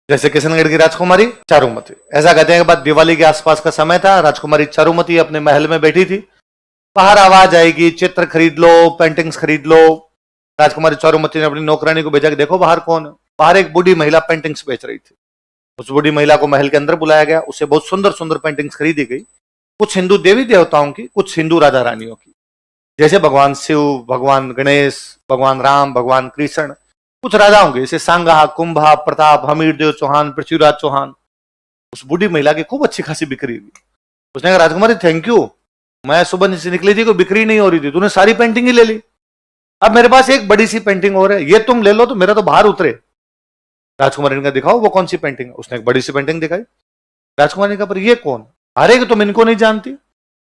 जैसे किशनगढ़ की राजकुमारी चारुमती। ऐसा कहते हैं कि बाद दिवाली के आसपास का समय था, राजकुमारी चारुमती अपने महल में बैठी थी। बाहर आवाज आएगी, चित्र खरीद लो, पेंटिंग्स खरीद लो। राजकुमारी चारुमती ने अपनी नौकरानी को भेजा कि देखो बाहर कौन है। बाहर एक बूढ़ी महिला पेंटिंग्स बेच रही थी। उस बूढ़ी महिला को महल के अंदर बुलाया गया, उसे बहुत सुंदर सुंदर पेंटिंग्स खरीदी गई, कुछ हिंदू देवी देवताओं की, कुछ हिंदू राजा रानियों की, जैसे भगवान शिव, भगवान गणेश, भगवान राम, भगवान कृष्ण, कुछ राजाओं के जैसे सांगा, कुंभा, प्रताप, हमीरदेव चौहान, पृथ्वीराज चौहान। उस बूढ़ी महिला की खूब अच्छी खासी बिक्री हुई। उसने कहा राजकुमारी थैंक यू, मैं सुबह से निकली थी, कोई बिक्री नहीं हो रही थी, तूने सारी पेंटिंग ही ले ली। अब मेरे पास एक बड़ी सी पेंटिंग और है, ये तुम ले लो तो मेरा तो बाहर उतरे। राजकुमारी ने कहा दिखाओ वो कौन सी पेंटिंग है। उसने एक बड़ी सी पेंटिंग दिखाई। राजकुमारी ने कहा पर ये कौन? अरे कि तुम इनको नहीं जानती,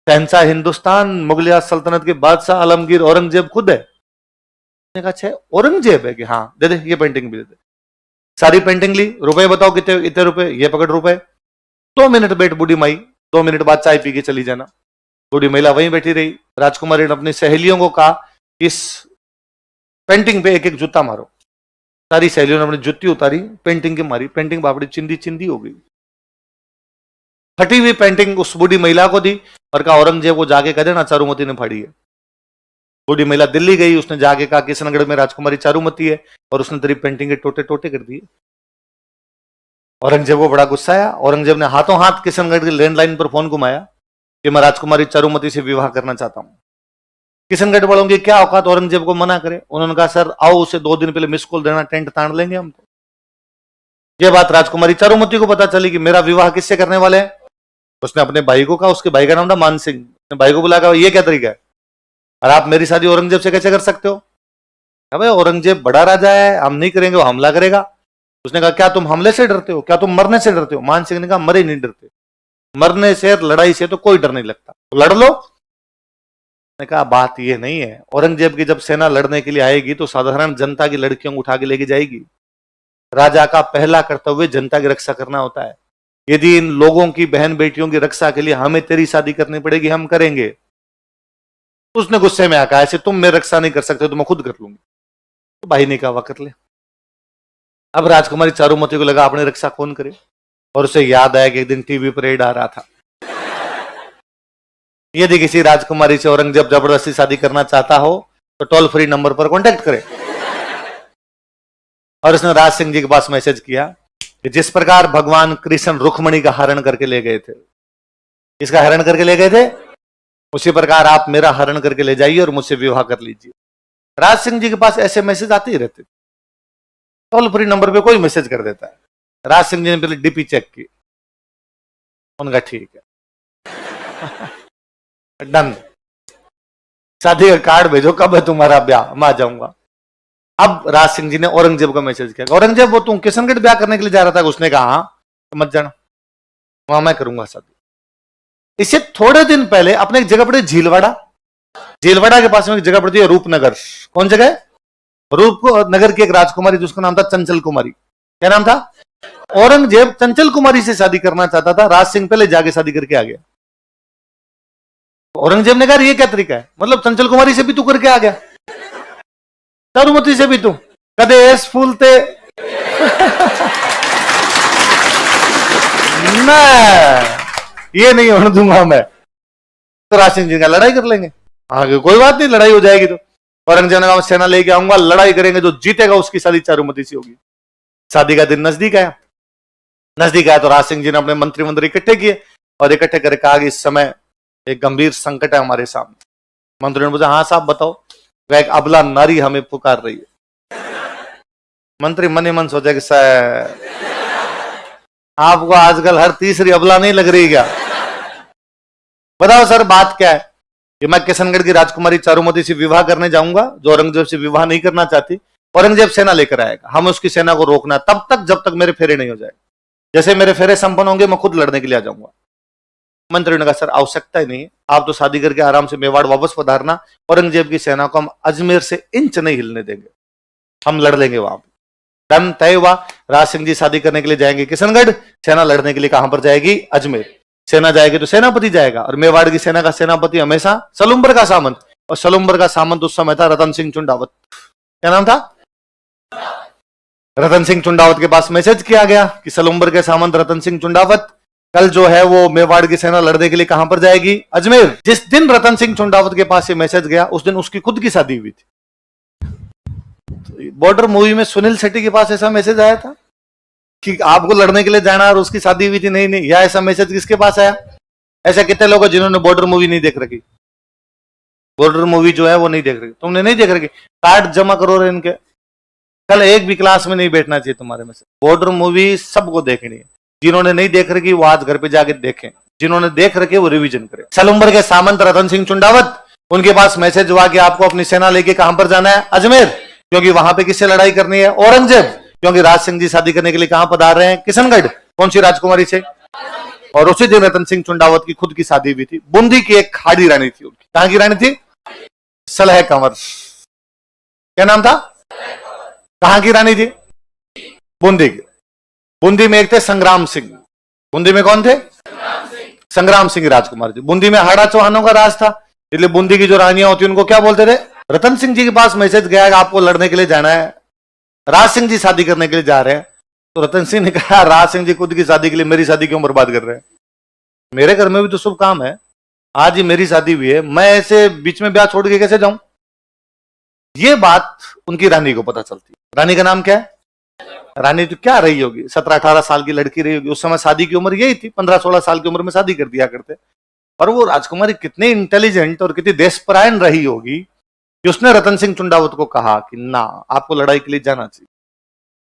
शहंशाह हिंदुस्तान मुगलिया सल्तनत के बादशाह आलमगीर औरंगजेब खुद है। उसने कहा अच्छा औरंगजेब है कि हाँ दे दे, ये पेंटिंग भी दे दे। सारी पेंटिंग ली, रुपए बताओ कितने, इतने रुपए, ये पकड़ रुपए। 2 मिनट बैठ बूढ़ी माई, 2 मिनट बाद चाय पी के चली जाना। बूढ़ी महिला वहीं बैठी रही। राजकुमारी ने अपनी सहेलियों को कहा इस पेंटिंग पे एक एक जूता मारो। सारी सहेलियों ने अपनी जुत्ती उतारी, पेंटिंग की मारी, पेंटिंग बापड़ी चिंदी चिंदी हो गई। फटी हुई पेंटिंग उस बूढ़ी महिला को दी और कहा औरंगजेब को जाके कह देना चारुमती ने फाड़ी है। बूढ़ी महिला दिल्ली गई, उसने जाके कहा किशनगढ़ में राजकुमारी चारुमती है और उसने तेरी पेंटिंग के टोटे टोटे कर दिए। औरंगजेब को बड़ा गुस्सा आया। औरंगजेब ने हाथों हाथ किशनगढ़ की लैंडलाइन पर फोन घुमाया कि मैं राजकुमारी चारुमती से विवाह करना चाहता हूं। किशनगढ़ वालों की क्या औकात औरंगजेब को मना करे। उन्होंने कहा सर आओ, उसे 2 दिन पहले मिस कॉल देना, टेंट तान लेंगे हम। तो यह बात राजकुमारी चारुमती को पता चली कि मेरा विवाह किससे करने वाले हैं। उसने अपने भाई को कहा, उसके भाई का नाम था मान सिंह। अपने भाई को बुला, ये क्या तरीका है और आप मेरी शादी औरंगजेब से कैसे कर सकते हो? अबे औरंगजेब बड़ा राजा है, हम नहीं करेंगे, वो हमला करेगा। उसने कहा क्या तुम हमले से डरते हो, क्या तुम मरने से डरते हो? मान सिंह ने कहा मरे नहीं डरते, मरने से लड़ाई से तो कोई डर नहीं लगता, तो लड़ लो। ने कहा बात ये नहीं है, औरंगजेब की जब सेना लड़ने के लिए आएगी तो साधारण जनता की लड़कियों को उठा के लेके जाएगी। राजा का पहला कर्तव्य जनता की रक्षा करना होता है। यदि इन लोगों की बहन बेटियों की रक्षा के लिए हमें तेरी शादी करनी पड़ेगी, हम करेंगे। उसने गुस्से में आकर ऐसे तुम मेरी रक्षा नहीं कर सकते तो मैं खुद कर लूंगी। तो भाई ने कहा कर ले। अब राजकुमारी चारुमती को लगा अपनी रक्षा कौन करे, और उसे याद आया कि एक दिन टीवी पर एड आ रहा था, यदि किसी राजकुमारी से औरंगजेब जबरदस्ती शादी करना चाहता हो तो टोल फ्री नंबर पर कांटेक्ट करे। और उसने राज सिंह जी के पास मैसेज किया कि जिस प्रकार भगवान कृष्ण रुक्मणी का हरण करके ले गए थे, इसका हरण करके ले गए थे, उसी प्रकार आप मेरा हरण करके ले जाइए और मुझसे विवाह कर लीजिए। राज सिंह जी के पास ऐसे मैसेज आते ही रहते, टोल फ्री नंबर पे कोई मैसेज कर देता है। राज सिंह जी ने पहले डीपी चेक की, उनका ठीक है डन, शादी का कार्ड भेजो, कब है तुम्हारा ब्याह, मैं आ जाऊंगा। अब राज सिंह जी ने औरंगजेब को मैसेज किया, औरंगजेब वो तुम किशनगढ़ ब्याह करने के लिए जा रहा था? उसने कहा हाँ, तो मत जाना, वहां मैं करूंगा शादी। इससे थोड़े दिन पहले अपने एक जगह पड़ी झीलवाड़ा, झीलवाड़ा के पास में एक जगह पड़ती है रूपनगर। कौन जगह है? रूपनगर की एक राजकुमारी जिसका नाम था चंचल कुमारी। क्या नाम था? औरंगजेब चंचल कुमारी से शादी करना चाहता था, राज सिंह पहले जाके शादी करके आ गया। औरंगजेब ने कहा ये क्या तरीका है, मतलब चंचल कुमारी से भी तू करके आ गया, चारुमती से भी तू कदे एस फूलते ना, ये नहीं होने दूंगा मैं। तो राज सिंह जी का लड़ाई कर लेंगे, आगे कोई बात नहीं, लड़ाई हो जाएगी। तो औरंगजेब ने कहा सेना लेके आऊंगा, लड़ाई करेंगे, जो जीतेगा उसकी शादी चारुमती से होगी। शादी का दिन नजदीक आया, तो राज सिंह जी ने अपने मंत्री इकट्ठे किए और इकट्ठे करके कहा कि इस समय एक गंभीर संकट है हमारे सामने। मंत्री ने पूछा हाँ साहब बताओ। वह एक अबला नारी हमें पुकार रही है। मंत्री मन ही मन सोचा कि आपको आजकल हर तीसरी अबला नहीं लग रही क्या? बताओ सर बात क्या है? कि मैं किशनगढ़ की राजकुमारी चारुमती से विवाह करने जाऊंगा, जो औरंगजेब से विवाह नहीं करना चाहती। औरंगजेब सेना लेकर आएगा, हम उसकी सेना को रोकना तब तक जब तक मेरे फेरे नहीं हो जाए। जैसे मेरे फेरे संपन्न होंगे मैं खुद लड़ने के लिए आ जाऊंगा। मंत्री ने कहा सर आवश्यकता ही नहीं है, आप तो शादी करके आराम से मेवाड़ वापस पधारना, औरंगजेब की सेना को हम अजमेर से इंच नहीं हिलने देंगे, हम लड़ लेंगे वहां पर। डन तय हुआ। राज सिंह जी शादी करने के लिए जाएंगे किशनगढ़, सेना लड़ने के लिए कहां पर जाएगी? अजमेर। सेना जाएगी तो सेनापति जाएगा, और मेवाड़ की सेना का सेनापति हमेशा सलुम्बर का सामंत, और सलुम्बर का सामंत उस समय था रतन सिंह चुंडावत। क्या नाम था? रतन सिंह चुंडावत के पास मैसेज किया गया कि सलुम्बर के सामंत रतन सिंह चुंडावत कल जो है वो मेवाड़ की सेना लड़ने के लिए कहां पर जाएगी? अजमेर। जिस दिन रतन सिंह चुंडावत के पास ये मैसेज गया उस दिन उसकी खुद की शादी हुई थी। तो बॉर्डर मूवी में सुनील शेट्टी के पास ऐसा मैसेज आया था कि आपको लड़ने के लिए जाना और उसकी शादी हुई थी? नहीं, या ऐसा मैसेज किसके पास आया? ऐसा कितने लोग हैं जिन्होंने बॉर्डर मूवी नहीं देख रखी? बॉर्डर मूवी जो है वो नहीं देख रही, तुमने नहीं देख रखी, कार्ड जमा करो रे इनके। कल एक भी क्लास में नहीं बैठना चाहिए तुम्हारे में से। बॉर्डर मूवी सबको देखनी है। जिन्होंने नहीं देख रखी वो आज घर पे जाके देखें, जिन्होंने देख रखे वो रिवीजन करें। सलुम्बर के सामंत रतन सिंह चुंडावत, उनके पास मैसेज हुआ कि आपको अपनी सेना लेके कहां पर जाना है? अजमेर। क्योंकि वहां पे किससे लड़ाई करनी है? औरंगजेब। क्योंकि राज सिंह जी शादी करने के लिए कहां पधार रहे हैं? किशनगढ़। कौन सी राजकुमारी से? और उसी दिन रतन सिंह चुंडावत की खुद की शादी हुई थी। बूंदी की एक खाड़ी रानी थी उनकी। कहां की रानी थी? सलह कंवर। क्या नाम था? कहां की रानी थी? बूंदी की। बूंदी में एक थे संग्राम सिंह। बूंदी में कौन थे? संग्राम सिंह राजकुमार जी। बूंदी में हाड़ा चौहानों का राज था, इसलिए बूंदी की जो रानियां होती उनको क्या बोलते थे? रतन सिंह जी के पास मैसेज गया कि आपको लड़ने के लिए जाना है, राज सिंह जी शादी करने के लिए जा रहे हैं। तो रतन सिंह ने कहा राज सिंह जी खुद की शादी के लिए मेरी शादी क्यों बर्बाद कर रहे हैं? मेरे घर में भी तो शुभ काम है, आज ही मेरी शादी हुई है, मैं ऐसे बीच में ब्याह छोड़ के कैसे जाऊं? ये बात उनकी रानी को पता चलती है। रानी का नाम क्या है? रानी तो क्या रही होगी, 17-18 साल की लड़की रही होगी। उस समय शादी की उम्र यही थी, 15-16 साल की उम्र में शादी कर दिया करते। और वो राजकुमारी कितनी इंटेलिजेंट और कितनी देशपरायण रही होगी कि उसने रतन सिंह चुंडावत को कहा कि ना, आपको लड़ाई के लिए जाना चाहिए।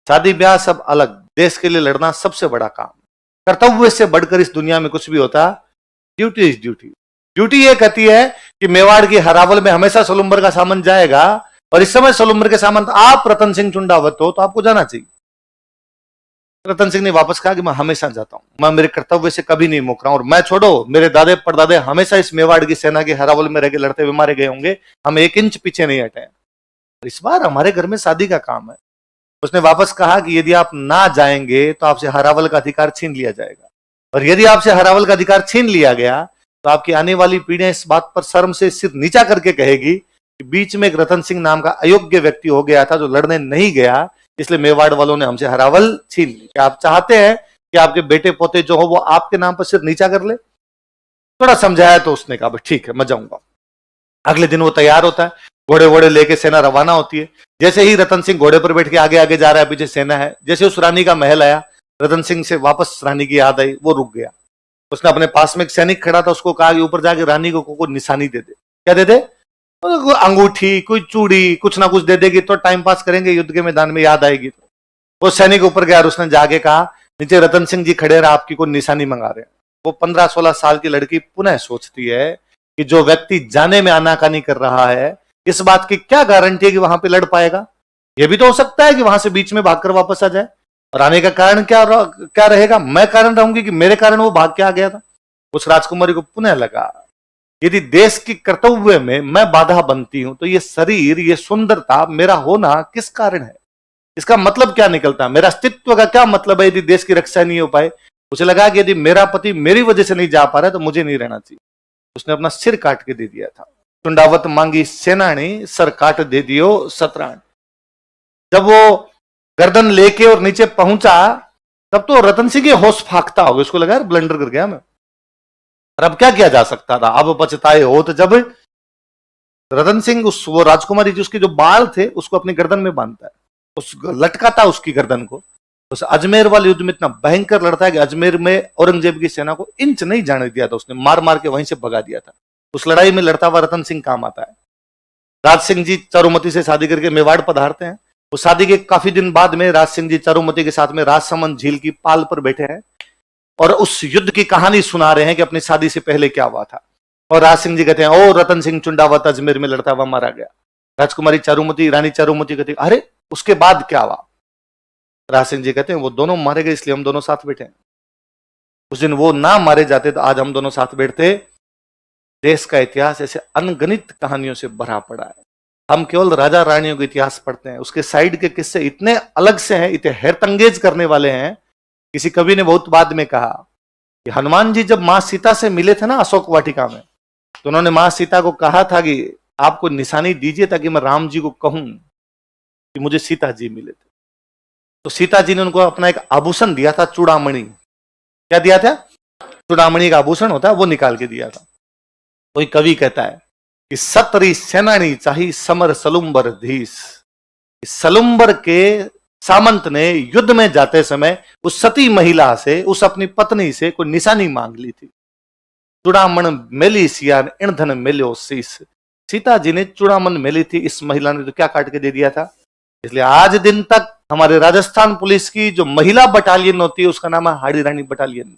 शादी ब्याह सब अलग, देश के लिए लड़ना सबसे बड़ा काम। कर्तव्य से बढ़कर इस दुनिया में कुछ भी होता, ड्यूटी इज ड्यूटी। ड्यूटी ये कहती है कि मेवाड़ की हरावल में हमेशा सलुम्बर का सामंत जाएगा, और इस समय सलुम्बर के सामंत आप रतन सिंह चुंडावत हो, तो आपको जाना चाहिए। रतन सिंह ने वापस कहा कि मैं हमेशा जाता हूं, मैं मेरे कर्तव्य से कभी नहीं मुक रहा हूं, और मैं छोड़ो, मेरे दादे परदादे हमेशा इस मेवाड़ की सेना के हरावल में रह के लड़ते हुए मारे गए होंगे, हम 1 इंच पीछे नहीं हटे। इस बार हमारे घर में शादी का काम है। उसने वापस कहा कि यदि आप ना जाएंगे तो आपसे हरावल का अधिकार छीन लिया जाएगा, और यदि आपसे हरावल का अधिकार छीन लिया गया तो आपकी आने वाली पीढ़ियां इस बात पर शर्म से सिर नीचा करके कहेगी कि बीच में एक रतन सिंह नाम का अयोग्य व्यक्ति हो गया था जो लड़ने नहीं गया, इसलिए मेवाड़ वालों ने हमसे हरावल छीन ली। क्या आप चाहते हैं कि आपके बेटे पोते जो हो वो आपके नाम पर सिर नीचा कर ले? थोड़ा समझाया तो उसने कहा ठीक है, मैं जाऊंगा। अगले दिन वो तैयार होता है, घोड़े वोड़े लेके सेना रवाना होती है। जैसे ही रतन सिंह घोड़े पर बैठ के आगे आगे जा रहा है, पीछे सेना है। जैसे उस रानी का महल आया, रतन सिंह से वापस रानी की याद आई, वो रुक गया। उसने अपने पास में एक सैनिक खड़ा था, उसको कहा कि ऊपर जाके रानी को कोई निशानी दे दे। क्या दे दे? अंगूठी, कोई चूड़ी, कुछ ना कुछ दे देगी तो टाइम पास करेंगे, युद्ध के मैदान में याद आएगी। तो वो सैनिक ऊपर गया और उसने जाके कहा नीचे रतन सिंह जी खड़े रहे, आपकी कोई निशानी मंगा रहे हैं। वो 15-16 साल की लड़की पुनः सोचती है कि जो व्यक्ति जाने में आनाकानी कर रहा है, इस बात की क्या गारंटी है कि वहां पे लड़ पाएगा? यह भी तो हो सकता है कि वहां से बीच में भागकर वापस आ जाए। और आने का कारण क्या रहेगा? मैं कारण रहूंगी कि मेरे कारण वो भाग के आ गया था। उस राजकुमारी को पुनः लगा यदि देश की कर्तव्य में मैं बाधा बनती हूं तो ये शरीर, ये सुंदरता, मेरा होना किस कारण है? इसका मतलब क्या निकलता? मेरा अस्तित्व का क्या मतलब है यदि देश की रक्षा नहीं हो पाए? उसे लगा कि यदि मेरा पति मेरी वजह से नहीं जा पा रहा है तो मुझे नहीं रहना चाहिए। उसने अपना सिर काट के दे दिया था। चुंडावत मांगी सेनानी, सर काट दे दियो सतराण। जब वो गर्दन लेके और नीचे पहुंचा तब तो रतन सिंह होश फाकता होगा, उसको लगा ब्लंडर कर गया मैं। और अब क्या किया जा सकता था? अब पछताए हो तो जब रतन सिंह वो राजकुमारी जी उसके जो बाल थे उसको अपनी गर्दन में बांधता है, उस लटकाता उसकी गर्दन को। उस अजमेर वाले युद्ध में इतना भयंकर लड़ता है कि अजमेर में औरंगजेब की सेना को इंच नहीं जाने दिया था, उसने मार मार के वहीं से भगा दिया था। उस लड़ाई में लड़ता हुआ रतन सिंह काम आता है। राज सिंह जी चारुमती से शादी करके मेवाड़ पधारते हैं। उस शादी के काफी दिन बाद में राज सिंह जी चारुमती के साथ में राजसमंद झील की पाल पर बैठे हैं और उस युद्ध की कहानी सुना रहे हैं कि अपनी शादी से पहले क्या हुआ था। और राज सिंह जी कहते हैं, ओ रतन सिंह चुंडावत अजमेर में लड़ता हुआ मारा गया। राजकुमारी चारुमती, रानी चारुमती कहती, अरे उसके बाद क्या हुआ? राज सिंह जी कहते हैं, वो दोनों मारे गए इसलिए हम दोनों साथ बैठे हैं। उस दिन वो ना मारे जाते तो आज हम दोनों साथ बैठते। देश का इतिहास ऐसे अनगणित कहानियों से भरा पड़ा है। हम केवल राजा रानियों का इतिहास पढ़ते हैं, उसके साइड के किस्से इतने अलग से हैं, इतने हैरतंगेज करने वाले हैं। किसी कवि ने बहुत बाद में कहा कि हनुमान जी जब मां सीता से मिले थे ना अशोक वाटिका में, तो उन्होंने मां सीता को कहा था कि आपको निशानी दीजिए ताकि मैं राम जी को कहूं कि मुझे सीता जी मिले थे। तो सीता जी ने उनको अपना एक आभूषण दिया था, चूड़ामणि। क्या दिया था? चूड़ामणि का आभूषण होता है, वो निकाल के दिया था। कोई कवि कहता है कि सतरी सेनानी चाही समर सलुम्बर धीस। सलुम्बर के सामंत ने युद्ध में जाते समय उस सती महिला से, उस अपनी पत्नी से कोई निशानी मांग ली थी। चूड़ामण मेली सियान ईंधन मिलो शीस। सीता जी ने चूड़ामण मेली थी, इस महिला ने तो क्या काट के दे दिया था। इसलिए आज दिन तक हमारे राजस्थान पुलिस की जो महिला बटालियन होती है उसका नाम है हाड़ी रानी बटालियन।